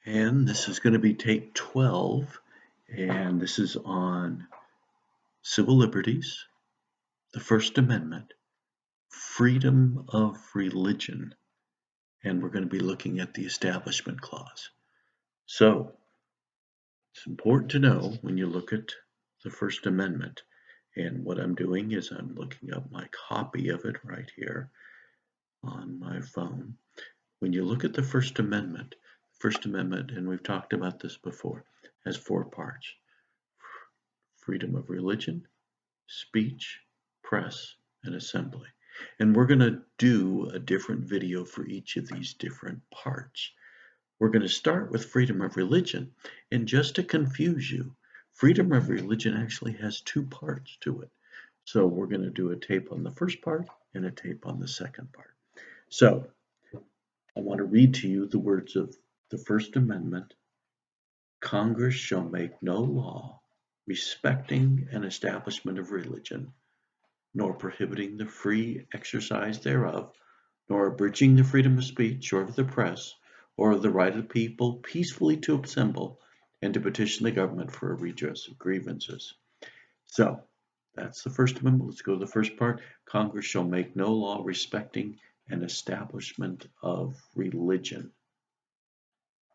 And this is going to be take 12, and this is on civil liberties, the First Amendment, freedom of religion, and we're going to be looking at the Establishment Clause. So, it's important to know when you look at the First Amendment, and what I'm doing is I'm looking up my copy of it right here on my phone. When you look at the First Amendment, and we've talked about this before, has 4 parts: freedom of religion, speech, press, and assembly. And we're going to do a different video for each of these different parts. We're going to start with freedom of religion, and just to confuse you, freedom of religion actually has 2 parts to it. So we're going to do a tape on the first part and a tape on the second part. So I want to read to you the words of the First Amendment. Congress shall make no law respecting an establishment of religion, nor prohibiting the free exercise thereof, nor abridging the freedom of speech, or of the press, or of the right of the people peacefully to assemble and to petition the government for a redress of grievances. So, that's the First Amendment. Let's go to the first part. Congress shall make no law respecting an establishment of religion.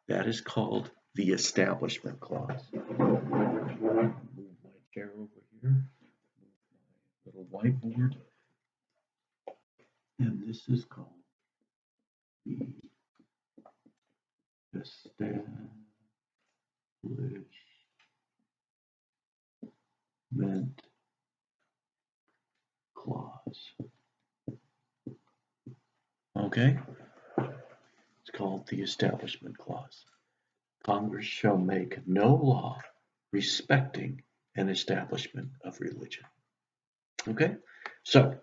That is called the Establishment Clause. Move my chair over here. Move my little whiteboard. And this is called the Establishment Clause. Okay? It's called the Establishment Clause. Congress shall make no law respecting an establishment of religion. Okay? So,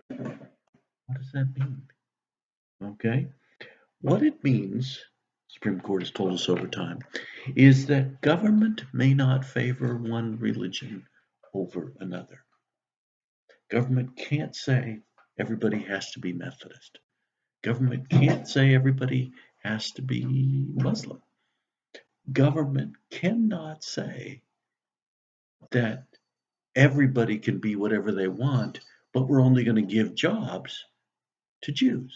what does that mean? Okay? What it means, Supreme Court has told us over time, is that government may not favor one religion over another. Government can't say everybody has to be Methodist. Government can't say everybody has to be Muslim. Government cannot say that everybody can be whatever they want, but we're only going to give jobs to Jews.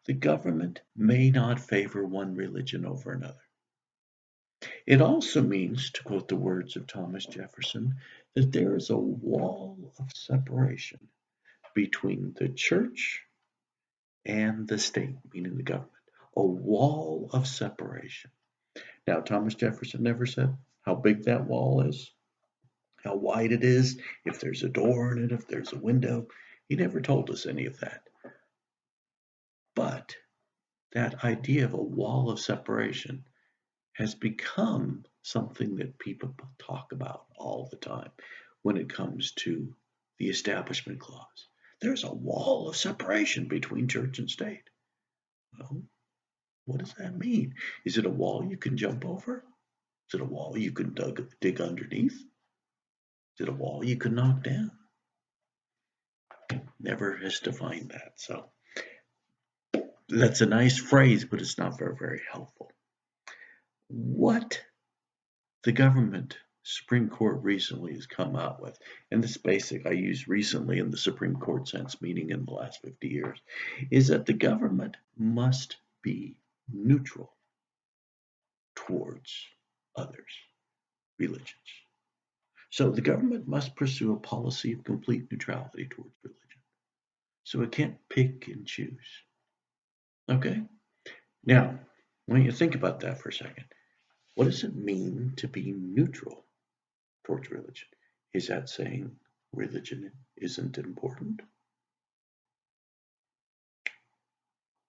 The government may not favor one religion over another. It also means, to quote the words of Thomas Jefferson, that there is a wall of separation between the church and the state, meaning the government. A wall of separation. Now, Thomas Jefferson never said how big that wall is, how wide it is, if there's a door in it, if there's a window. He never told us any of that. But that idea of a wall of separation has become something that people talk about all the time when it comes to the Establishment Clause. There's a wall of separation between church and state. Well, what does that mean? Is it a wall you can jump over? Is it a wall you can dig underneath? Is it a wall you can knock down? Never has defined that. So that's a nice phrase, but it's not very, very helpful. What the government Supreme Court recently has come out with, and this basic I use recently in the Supreme Court sense, meaning in the last 50 years, is that the government must be neutral towards others' religions. So the government must pursue a policy of complete neutrality towards religion. So it can't pick and choose. Okay? Now, when you think about that for a second, what does it mean to be neutral towards religion? Is that saying religion isn't important?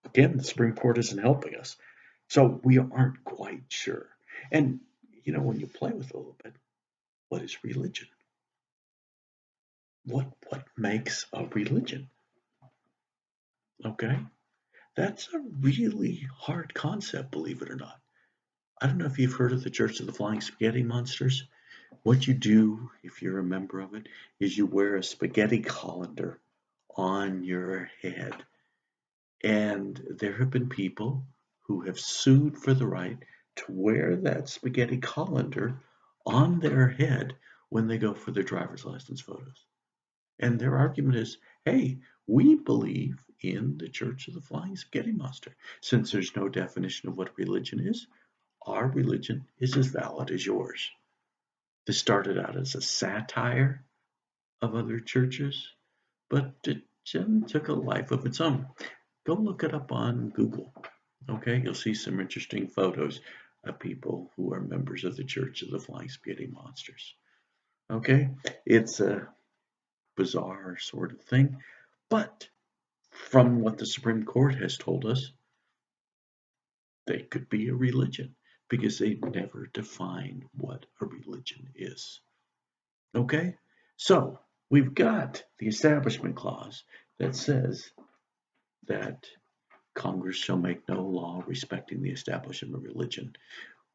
Again, the Supreme Court isn't helping us. So we aren't quite sure. And, when you play with it a little bit, what is religion? What makes a religion? Okay? That's a really hard concept, believe it or not. I don't know if you've heard of the Church of the Flying Spaghetti Monsters. What you do, if you're a member of it, is you wear a spaghetti colander on your head. And there have been people who have sued for the right to wear that spaghetti colander on their head when they go for their driver's license photos. And their argument is, hey, we believe in the Church of the Flying Spaghetti Monster. Since there's no definition of what religion is, our religion is as valid as yours. This started out as a satire of other churches, but it took a life of its own. Go look it up on Google. Okay, you'll see some interesting photos of people who are members of the Church of the Flying Spaghetti Monsters. Okay, it's a bizarre sort of thing, but from what the Supreme Court has told us, they could be a religion because they never define what a religion is. Okay, so we've got the Establishment Clause that says that Congress shall make no law respecting the establishment of religion.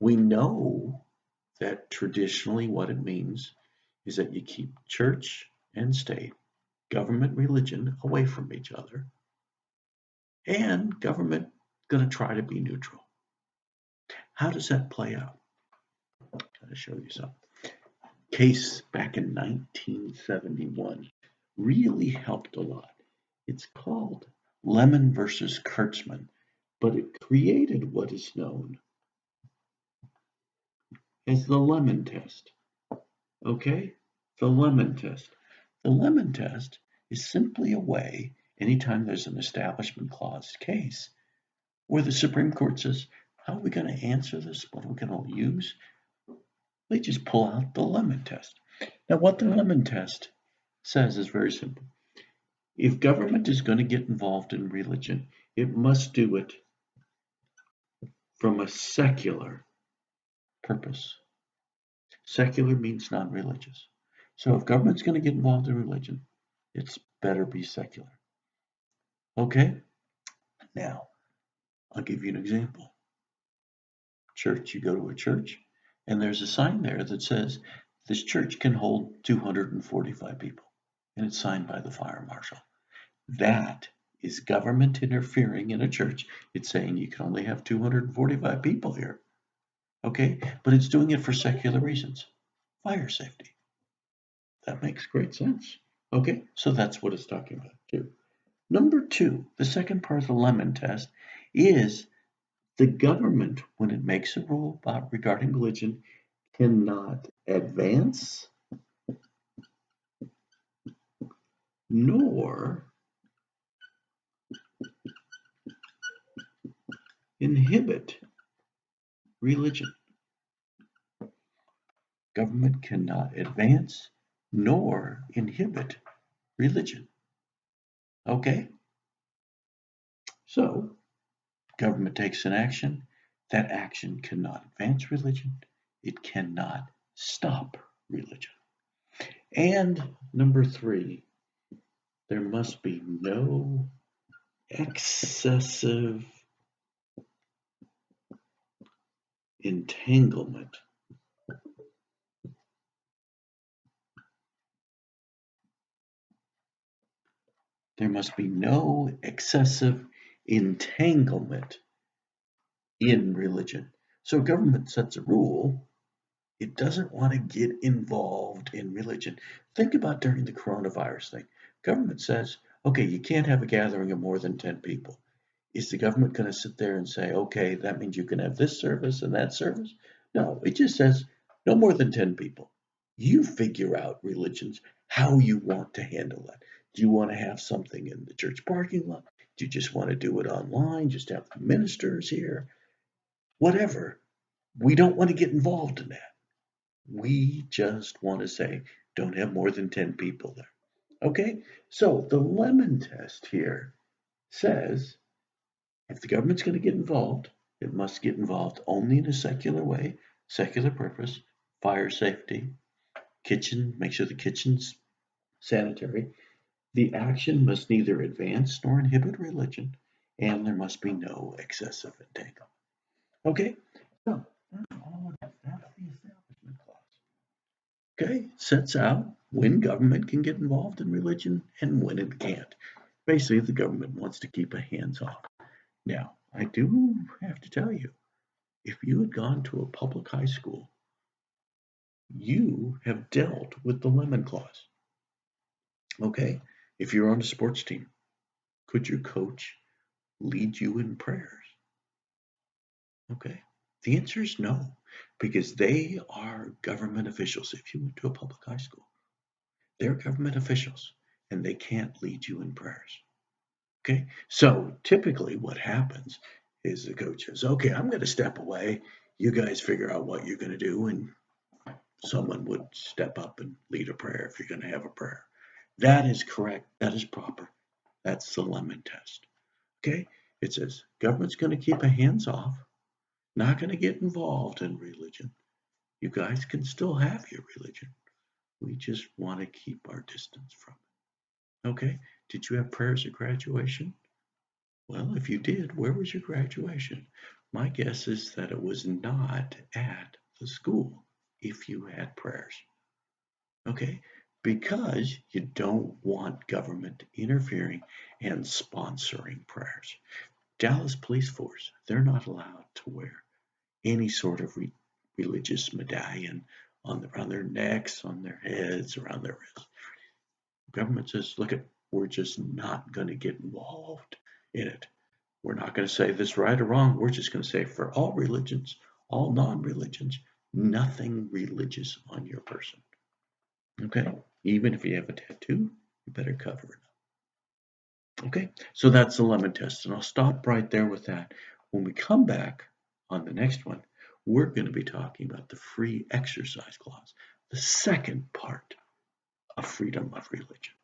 We know that traditionally what it means is that you keep church and state, government, religion away from each other, and government going to try to be neutral. How does that play out? I'm going to show you something. Case back in 1971 really helped a lot. It's called Lemon versus Kurtzman, but it created what is known as the Lemon test. Okay? The Lemon test. The Lemon test is simply a way, anytime there's an Establishment Clause case, where the Supreme Court says, how are we going to answer this? What are we going to use? They just pull out the Lemon test. Now, what the Lemon test says is very simple. If government is going to get involved in religion, it must do it from a secular purpose. Secular means non-religious. So if government's going to get involved in religion, it's better be secular. Okay? Now, I'll give you an example. Church, you go to a church, and there's a sign there that says, this church can hold 245 people, and it's signed by the fire marshal. That is government interfering in a church. It's saying you can only have 245 people here. Okay? But it's doing it for secular reasons. Fire safety. That makes great sense. Okay? So that's what it's talking about too. Number two, the second part of the Lemon test is the government, when it makes a rule regarding religion, cannot advance nor inhibit religion. Government cannot advance nor inhibit religion. Okay? So, government takes an action. That action cannot advance religion. It cannot stop religion. And number three, there must be no excessive entanglement there must be no excessive entanglement in religion. So government sets a rule, it doesn't want to get involved in religion. Think about during the coronavirus thing. Government says, okay, you can't have a gathering of more than 10 people. Is the government going to sit there and say, okay, that means you can have this service and that service? No, it just says no more than 10 people. You figure out, religions, how you want to handle that. Do you want to have something in the church parking lot? Do you just want to do it online? Just have the ministers here? Whatever. We don't want to get involved in that. We just want to say, don't have more than 10 people there. Okay? So the Lemon test here says, if the government's going to get involved, it must get involved only in a secular way, secular purpose, fire safety, kitchen, make sure the kitchen's sanitary. The action must neither advance nor inhibit religion, and there must be no excessive entanglement. Okay? So, that's the Establishment Clause. Okay? Sets out when government can get involved in religion and when it can't. Basically, the government wants to keep a hands off. Now, I do have to tell you, if you had gone to a public high school, you have dealt with the lemon clause. Okay? If you're on a sports team, could your coach lead you in prayers? Okay? The answer is no, because they are government officials. If you went to a public high school, they're government officials and they can't lead you in prayers. Okay? So typically what happens is the coach says, okay, I'm going to step away. You guys figure out what you're going to do, and someone would step up and lead a prayer if you're going to have a prayer. That is correct. That is proper. That's the lemon test. Okay? It says government's going to keep a hands off, not going to get involved in religion. You guys can still have your religion. We just want to keep our distance from it. Okay? Did you have prayers at graduation? Well, if you did, where was your graduation? My guess is that it was not at the school if you had prayers. Okay? Because you don't want government interfering and sponsoring prayers. Dallas Police Force, they're not allowed to wear any sort of religious medallion around their necks, on their heads, around their wrists. Government says, look, we're just not going to get involved in it. We're not going to say this right or wrong. We're just going to say for all religions, all non-religions, nothing religious on your person. Okay? Even if you have a tattoo, you better cover it up. Okay? So that's the lemon test. And I'll stop right there with that. When we come back on the next one, we're going to be talking about the free exercise clause, the second part of freedom of religion.